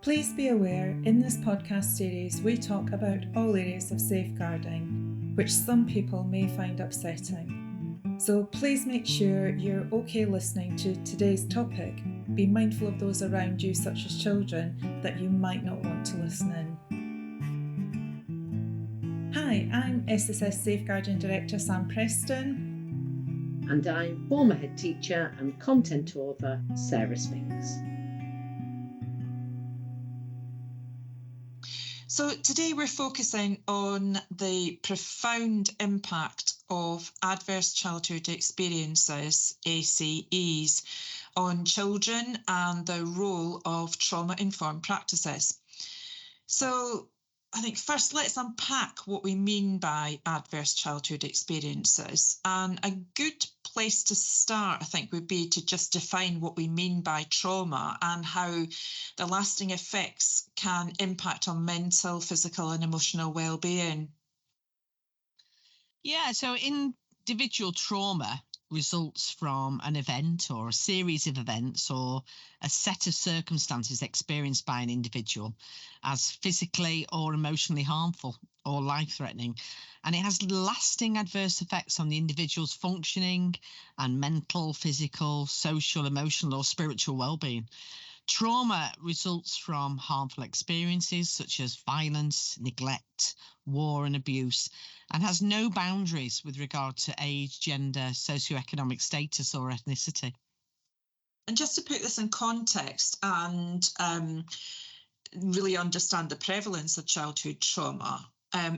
Please be aware, in this podcast series we talk about all areas of safeguarding, which some people may find upsetting. So please make sure you're okay listening to today's topic. Be mindful of those around you, such as children, that you might not want to listen in. Hi, I'm SSS Safeguarding Director Sam Preston. And I'm former head teacher and content author Sara Spinks. So today we're focusing on the profound impact of adverse childhood experiences, ACEs, on children and the role of trauma-informed practices. So I think first let's unpack what we mean by adverse childhood experiences. And a good place to start, I think, would be to just define what we mean by trauma and how the lasting effects can impact on mental, physical and emotional well-being. Yeah, so individual trauma results from an event or a series of events or a set of circumstances experienced by an individual as physically or emotionally harmful or life-threatening. And it has lasting adverse effects on the individual's functioning and mental, physical, social, emotional or spiritual well-being. Trauma results from harmful experiences such as violence, neglect, war and abuse, and has no boundaries with regard to age, gender, socioeconomic status or ethnicity. And just to put this in context and really understand the prevalence of childhood trauma,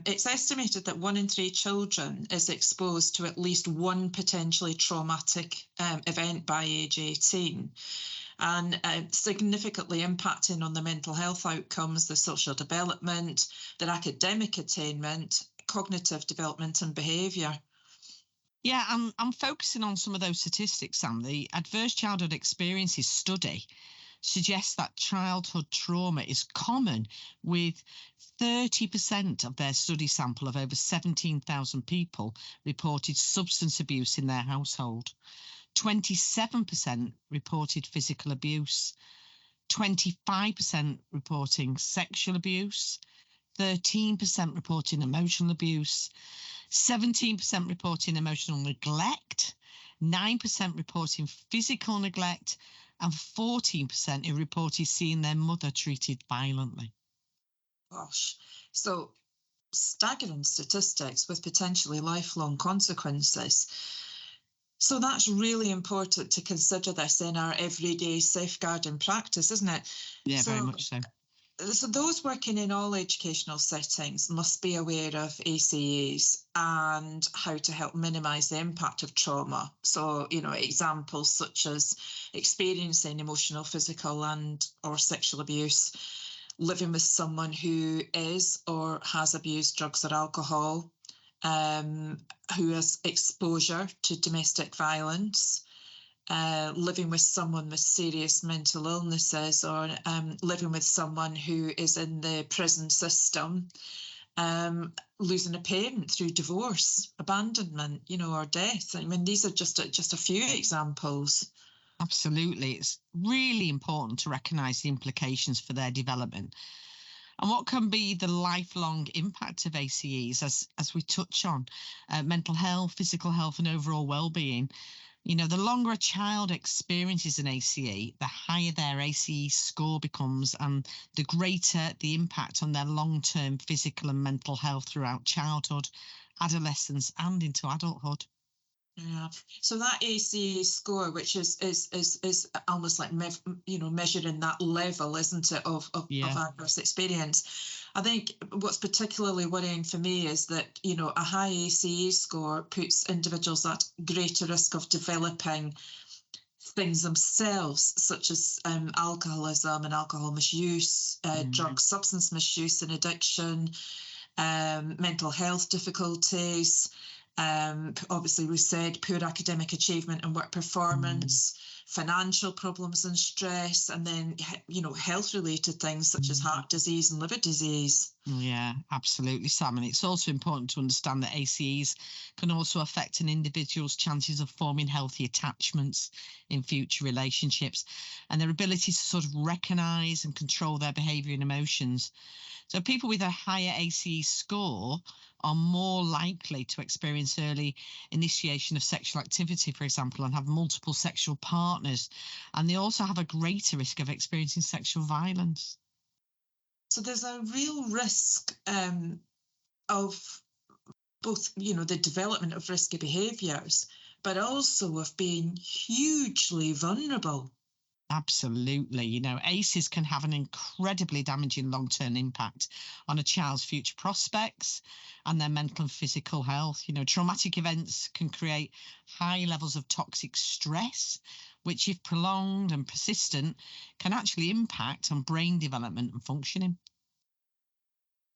it's estimated that 1 in 3 children is exposed to at least one potentially traumatic event by age 18. And significantly impacting on the mental health outcomes, the social development, their academic attainment, cognitive development and behaviour. Yeah, I'm focusing on some of those statistics, Sam. The Adverse Childhood Experiences study suggests that childhood trauma is common with 30% of their study sample of over 17,000 people reported substance abuse in their household. 27% reported physical abuse, 25% reporting sexual abuse, 13% reporting emotional abuse, 17% reporting emotional neglect, 9% reporting physical neglect, and 14% who reported seeing their mother treated violently. Gosh, so staggering statistics with potentially lifelong consequences. So that's really important to consider this in our everyday safeguarding practice, isn't it? Yeah, very much so. So those working in all educational settings must be aware of ACEs and how to help minimise the impact of trauma. So, examples such as experiencing emotional, physical and or sexual abuse, living with someone who is or has abused drugs or alcohol, who has exposure to domestic violence, living with someone with serious mental illnesses, or living with someone who is in the prison system, losing a parent through divorce, abandonment, or death. I mean, these are just a few examples. Absolutely. It's really important to recognise the implications for their development and what can be the lifelong impact of ACEs, as we touch on mental health, physical health and overall well-being. The longer a child experiences an ACE, the higher their ACE score becomes and the greater the impact on their long-term physical and mental health throughout childhood, adolescence and into adulthood. Yeah. So that ACE score, which is almost like measuring that level, isn't it, of adverse experience? I think what's particularly worrying for me is that a high ACE score puts individuals at greater risk of developing things themselves, such as alcoholism and alcohol misuse, drug substance misuse and addiction, mental health difficulties. Obviously, we said poor academic achievement and work performance, financial problems and stress, and then, health-related things such as heart disease and liver disease. Yeah, absolutely, Sam. And it's also important to understand that ACEs can also affect an individual's chances of forming healthy attachments in future relationships and their ability to sort of recognise and control their behaviour and emotions. So people with a higher ACE score are more likely to experience early initiation of sexual activity, for example, and have multiple sexual partners. And they also have a greater risk of experiencing sexual violence. So there's a real risk of both, the development of risky behaviours, but also of being hugely vulnerable. Absolutely. ACEs can have an incredibly damaging long-term impact on a child's future prospects and their mental and physical health. Traumatic events can create high levels of toxic stress, which, if prolonged and persistent, can actually impact on brain development and functioning.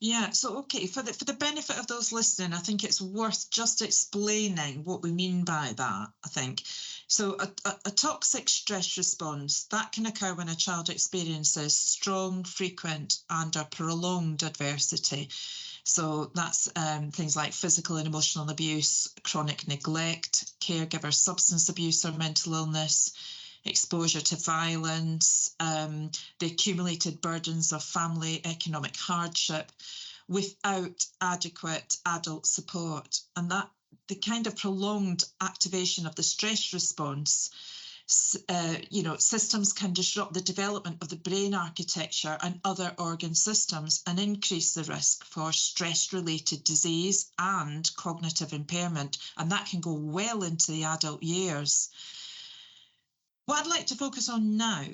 Yeah, so okay, for the benefit of those listening, I think it's worth just explaining what we mean by that, I think. So a toxic stress response, that can occur when a child experiences strong, frequent and a prolonged adversity. So that's things like physical and emotional abuse, chronic neglect, caregiver substance abuse or mental illness, exposure to violence, the accumulated burdens of family economic hardship without adequate adult support. And that the kind of prolonged activation of the stress response, systems can disrupt the development of the brain architecture and other organ systems and increase the risk for stress-related disease and cognitive impairment. And that can go well into the adult years. What I'd like to focus on now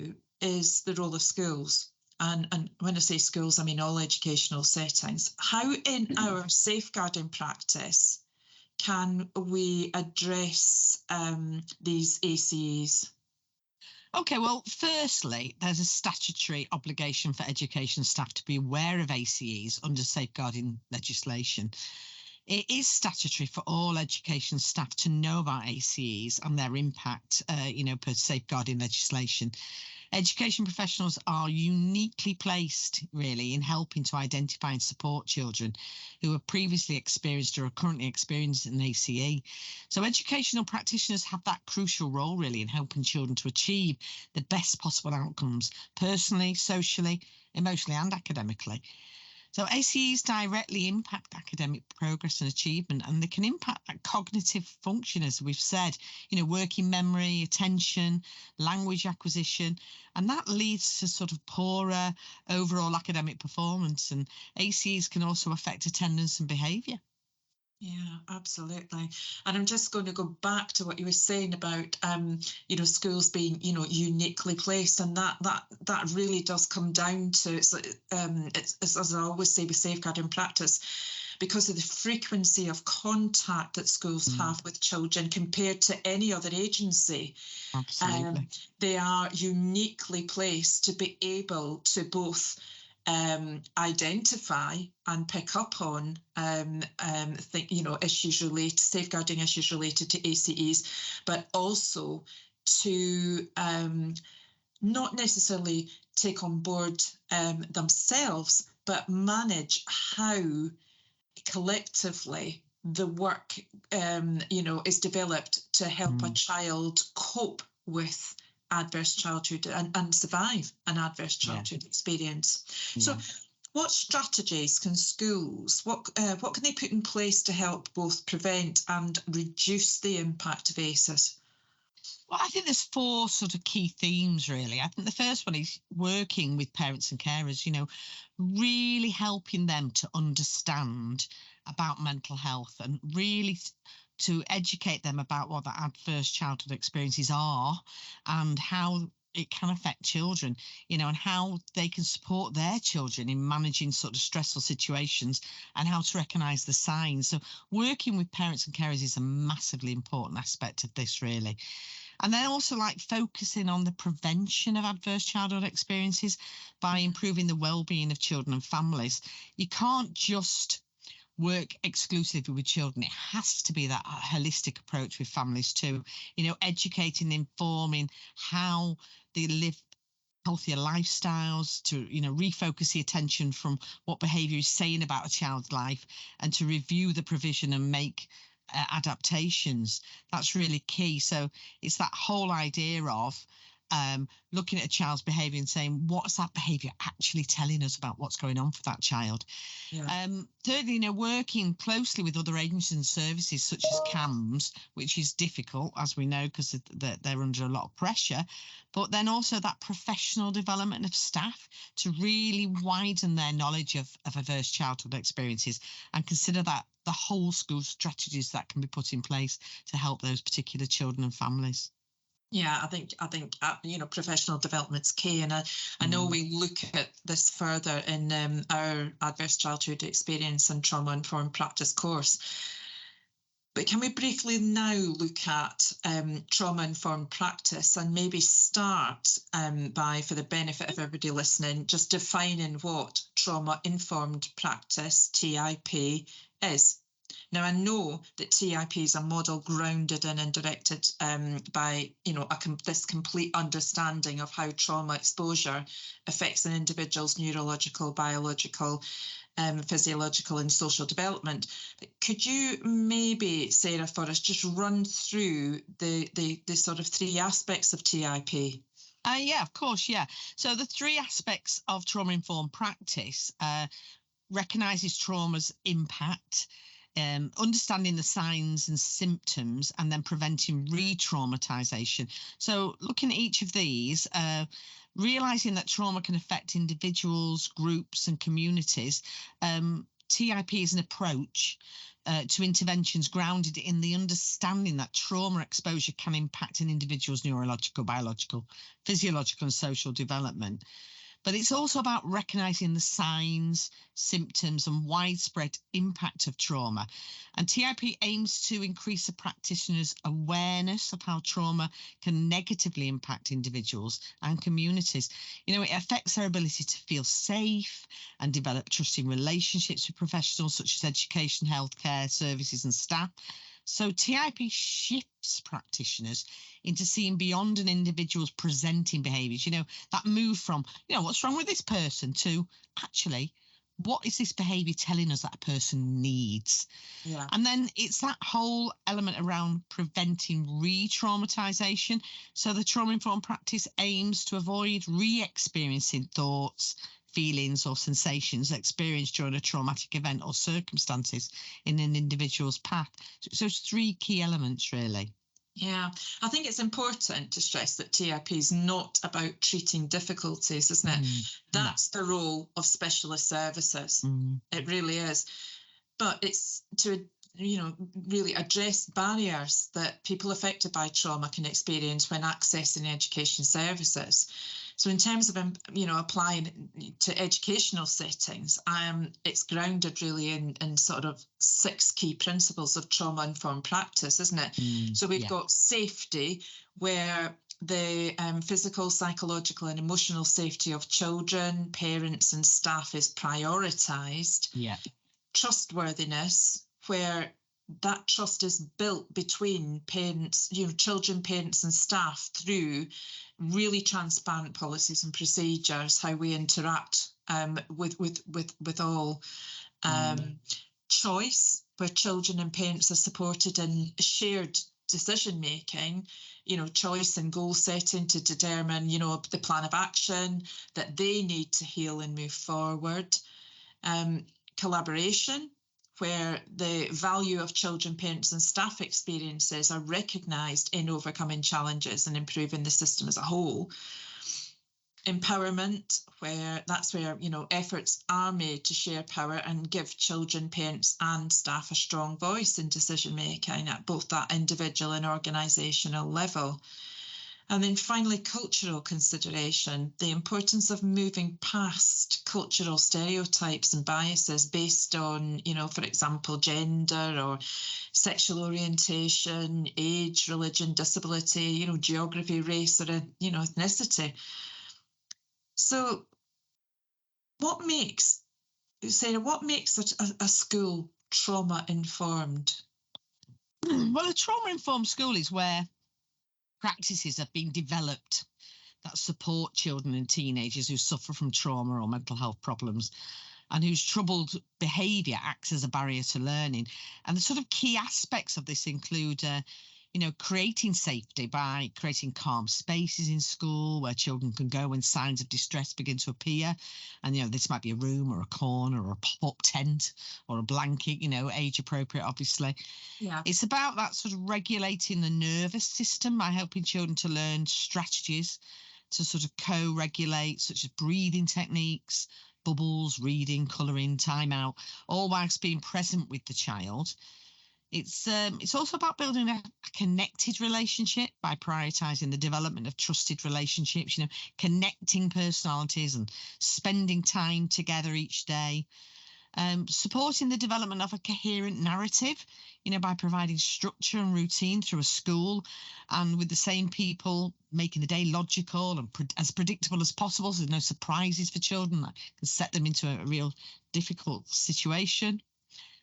is the role of schools. And when I say schools, I mean all educational settings. How in our safeguarding practice can we address these ACEs? Okay, well, firstly, there's a statutory obligation for education staff to be aware of ACEs under safeguarding legislation. It is statutory for all education staff to know about ACEs and their impact, per safeguarding legislation. Education professionals are uniquely placed, really, in helping to identify and support children who have previously experienced or are currently experiencing an ACE. So educational practitioners have that crucial role, really, in helping children to achieve the best possible outcomes, personally, socially, emotionally, and academically. So ACEs directly impact academic progress and achievement, and they can impact that cognitive function, as we've said, working memory, attention, language acquisition, and that leads to sort of poorer overall academic performance. And ACEs can also affect attendance and behaviour. Yeah, absolutely. And I'm just going to go back to what you were saying about, schools being, uniquely placed, and that really does come down to it's as I always say with safeguarding practice, because of the frequency of contact that schools have with children compared to any other agency. Absolutely. They are uniquely placed to be able to both identify and pick up on issues related, safeguarding issues related to ACEs, but also to not necessarily take on board themselves, but manage how collectively the work is developed to help a child cope with adverse childhood and survive an adverse childhood experience. So what strategies can schools, what can they put in place to help both prevent and reduce the impact of ACEs? Well, I think there's 4 sort of key themes, really. I think the first one is working with parents and carers, really helping them to understand about mental health and really to educate them about what the adverse childhood experiences are and how it can affect children, and how they can support their children in managing sort of stressful situations and how to recognise the signs. So working with parents and carers is a massively important aspect of this, really. And then also focusing on the prevention of adverse childhood experiences by improving the well-being of children and families. You can't just work exclusively with children. It has to be that holistic approach with families too, educating, informing how they live healthier lifestyles, to refocus the attention from what behaviour is saying about a child's life, and to review the provision and make adaptations. That's really key. So it's that whole idea of looking at a child's behaviour and saying, what's that behaviour actually telling us about what's going on for that child? Yeah. Thirdly, working closely with other agencies and services such as CAMS, which is difficult, as we know, because they're under a lot of pressure, but then also that professional development of staff to really widen their knowledge of adverse childhood experiences, and consider that the whole school strategies that can be put in place to help those particular children and families. Yeah, I think professional development's key, and I know we look at this further in our adverse childhood experience and trauma informed practice course. But can we briefly now look at trauma informed practice, and maybe start by, for the benefit of everybody listening, just defining what trauma informed practice, TIP, is. Now, I know that TIP is a model grounded in and directed by, this complete understanding of how trauma exposure affects an individual's neurological, biological, physiological and social development. But could you maybe, Sarah, for us, just run through the sort of three aspects of TIP? Yeah, of course, yeah. So the three aspects of trauma-informed practice recognises trauma's impact, understanding the signs and symptoms, and then preventing re-traumatisation. So looking at each of these, realising that trauma can affect individuals, groups and communities, TIP is an approach to interventions grounded in the understanding that trauma exposure can impact an individual's neurological, biological, physiological and social development. But it's also about recognising the signs, symptoms and widespread impact of trauma. And TIP aims to increase the practitioner's awareness of how trauma can negatively impact individuals and communities. It affects their ability to feel safe and develop trusting relationships with professionals such as education, healthcare, services and staff. So TIP shifts practitioners into seeing beyond an individual's presenting behaviours, that move from, what's wrong with this person, to actually, what is this behaviour telling us that a person needs? Yeah. And then it's that whole element around preventing re-traumatisation. So the trauma-informed practice aims to avoid re-experiencing thoughts, feelings or sensations experienced during a traumatic event or circumstances in an individual's path. So it's three key elements, really. Yeah, I think it's important to stress that TIP is not about treating difficulties, isn't it? That's the role of specialist services. It really is. But it's to, really address barriers that people affected by trauma can experience when accessing education services. So in terms of, applying to educational settings, it's grounded really in sort of 6 key principles of trauma-informed practice, isn't it? So we've got safety, where the physical, psychological and emotional safety of children, parents and staff is prioritised. Yeah. Trustworthiness, where that trust is built between parents, children, parents and staff through really transparent policies and procedures, how we interact with all. Choice, where children and parents are supported in shared decision making, choice and goal setting to determine, the plan of action that they need to heal and move forward. Collaboration, where the value of children, parents and staff experiences are recognised in overcoming challenges and improving the system as a whole. Empowerment, where efforts are made to share power and give children, parents and staff a strong voice in decision making at both that individual and organisational level. And then finally, cultural consideration, the importance of moving past cultural stereotypes and biases based on, for example, gender or sexual orientation, age, religion, disability, geography, race or, ethnicity. So what makes, Sarah, a school trauma-informed? Well, a trauma-informed school is where practices have been developed that support children and teenagers who suffer from trauma or mental health problems and whose troubled behaviour acts as a barrier to learning. And the sort of key aspects of this include, creating safety by creating calm spaces in school where children can go when signs of distress begin to appear. And, this might be a room or a corner or a pop-up tent or a blanket, age appropriate, obviously. Yeah. It's about that sort of regulating the nervous system by helping children to learn strategies to sort of co-regulate, such as breathing techniques, bubbles, reading, colouring, time out, all whilst being present with the child. It's also about building a connected relationship by prioritising the development of trusted relationships, connecting personalities and spending time together each day. Supporting the development of a coherent narrative, by providing structure and routine through a school and with the same people, making the day logical and as predictable as possible, so there's no surprises for children that can set them into a real difficult situation.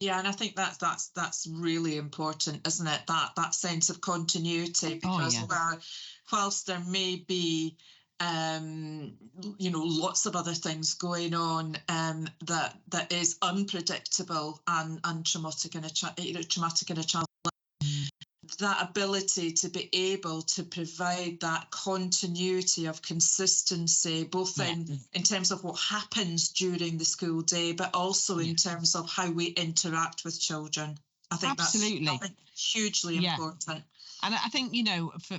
Yeah, and I think that's really important, isn't it? That sense of continuity, because whilst there may be lots of other things going on that is unpredictable and traumatic in a child, that ability to be able to provide that continuity of consistency, both in terms of what happens during the school day, but also in terms of how we interact with children. I think absolutely that's hugely important. And I think,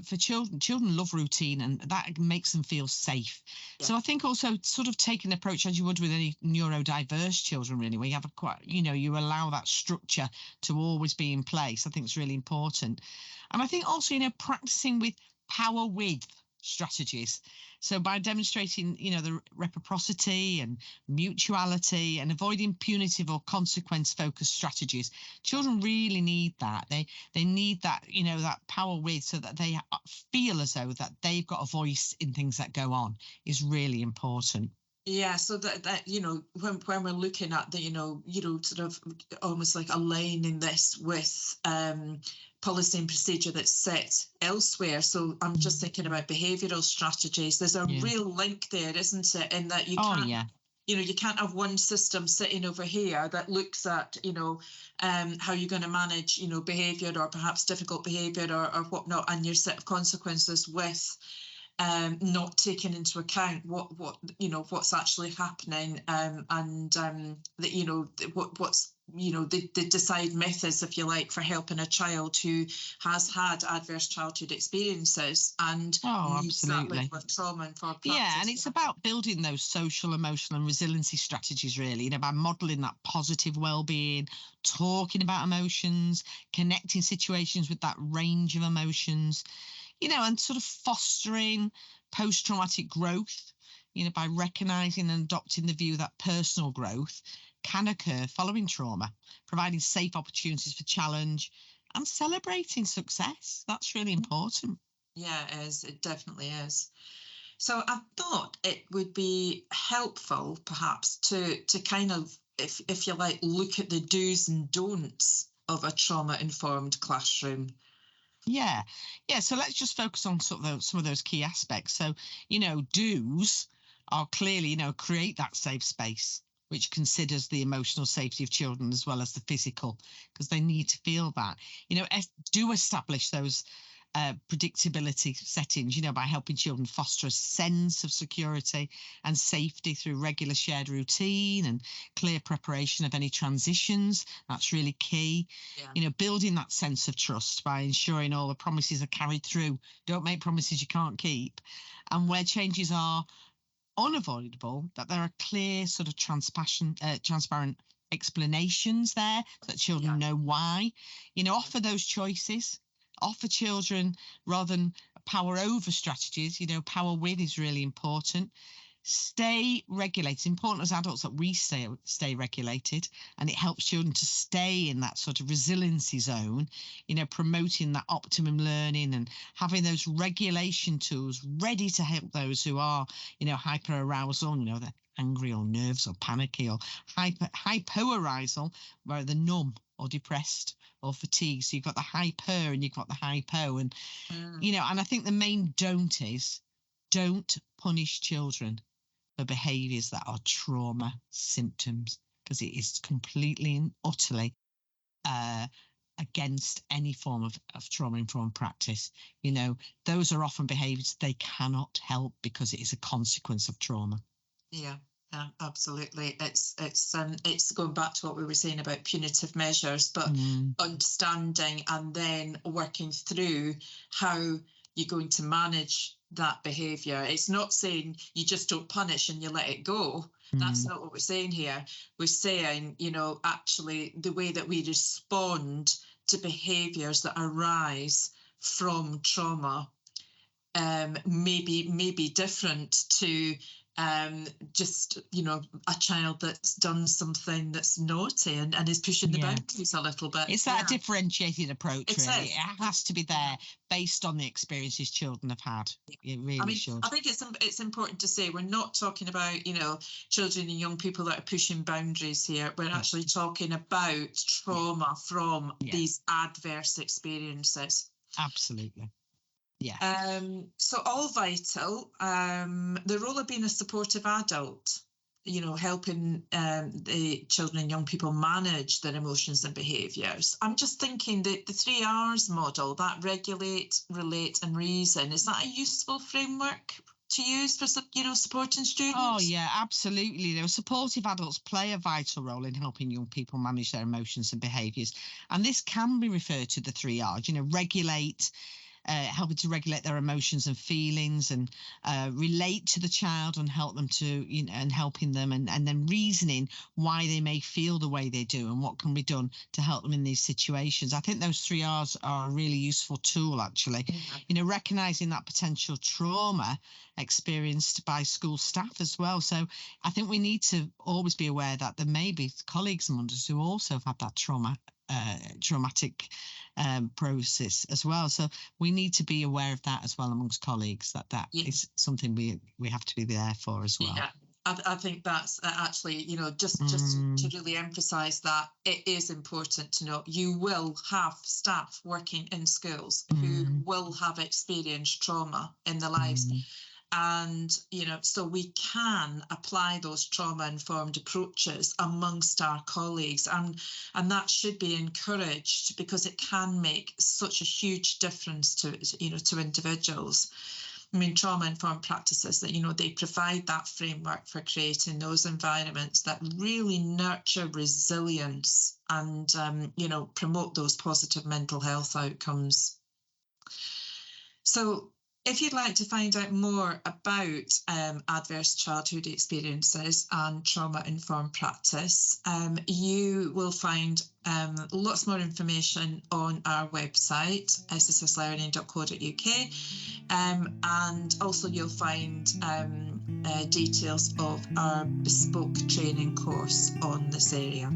for children love routine, and that makes them feel safe. Yeah. So I think also sort of take an approach as you would with any neurodiverse children, really, where you have you allow that structure to always be in place. I think it's really important. And I think also, practicing with power with strategies. So by demonstrating, the reciprocity and mutuality and avoiding punitive or consequence-focused strategies, children really need that. They need that, that power with, so that they feel as though that they've got a voice in things that go on is really important. Yeah, so that when we're looking at the sort of almost like aligning this with policy and procedure that's set elsewhere. So I'm just thinking about behavioural strategies. There's a real link there, isn't it? In that you can't have one system sitting over here that looks at how you're going to manage behaviour or perhaps difficult behaviour or whatnot, and your set of consequences with not taking into account what's actually happening, and what's the decide methods, if you like, for helping a child who has had adverse childhood experiences and needs that level of trauma and for practice. Yeah, and it's about building those social, emotional and resiliency strategies, really, by modelling that positive well-being, talking about emotions, connecting situations with that range of emotions, and sort of fostering post-traumatic growth, by recognising and adopting the view that personal growth can occur following trauma, providing safe opportunities for challenge and celebrating success. That's really important. Yeah, it is. It definitely is. So I thought it would be helpful perhaps to kind of, if you like, look at the do's and don'ts of a trauma-informed classroom. Yeah. So let's just focus on some of those key aspects. So, do's are clearly, create that safe space, which considers the emotional safety of children as well as the physical, because they need to feel that. Do establish those predictability settings, by helping children foster a sense of security and safety through regular shared routine and clear preparation of any transitions. That's really key. Building that sense of trust by ensuring all the promises are carried through. Don't make promises you can't keep. And where changes are unavoidable, that there are clear sort of transparent explanations there so that children know why. Offer those choices. Offer children, rather than power over strategies, power with is really important. stay regulated. It's important as adults that we stay regulated, and it helps children to stay in that sort of resiliency zone, promoting that optimum learning and having those regulation tools ready to help those who are, hyper arousal, they're angry or nervous or panicky, or hypoarousal, where they're numb or depressed or fatigued. So you've got the hyper and you've got the hypo, and and I think the main don't punish children for behaviours that are trauma symptoms, because it is completely and utterly against any form of trauma-informed practice. Those are often behaviours they cannot help because it is a consequence of trauma. Yeah, absolutely. It's going back to what we were saying about punitive measures, but understanding and then working through how you're going to manage that behaviour. It's not saying you just don't punish and you let it go. That's not what we're saying here. We're saying, actually the way that we respond to behaviours that arise from trauma may be different to just a child that's done something that's naughty and is pushing the boundaries a little bit. It's that differentiated approach. It has to be there based on the experiences children have had. It really should. I think it's important to say we're not talking about children and young people that are pushing boundaries here. We're actually talking about trauma from these adverse experiences. Absolutely. Yeah. So all vital. The role of being a supportive adult, helping the children and young people manage their emotions and behaviours. I'm just thinking that the 3 R's model, that regulate, relate and reason, is that a useful framework to use for supporting students? Oh yeah, absolutely. Supportive adults play a vital role in helping young people manage their emotions and behaviours, and this can be referred to the 3 R's. Regulate, helping to regulate their emotions and feelings, and relate to the child and help them to, and helping them, and then reasoning why they may feel the way they do and what can be done to help them in these situations. I think those 3 R's are a really useful tool, actually. Recognising that potential trauma experienced by school staff as well. So I think we need to always be aware that there may be colleagues among us who also have had that traumatic process as well. So we need to be aware of that as well amongst colleagues, that is something we have to be there for as well. Yeah. I think that's actually, just to really emphasise that it is important to know you will have staff working in schools who will have experienced trauma in their lives. And, so we can apply those trauma-informed approaches amongst our colleagues. And that should be encouraged, because it can make such a huge difference to individuals. Trauma-informed practices that, they provide that framework for creating those environments that really nurture resilience and, promote those positive mental health outcomes. So, if you'd like to find out more about adverse childhood experiences and trauma-informed practice, you will find lots more information on our website, ssslearning.co.uk, and also you'll find details of our bespoke training course on this area.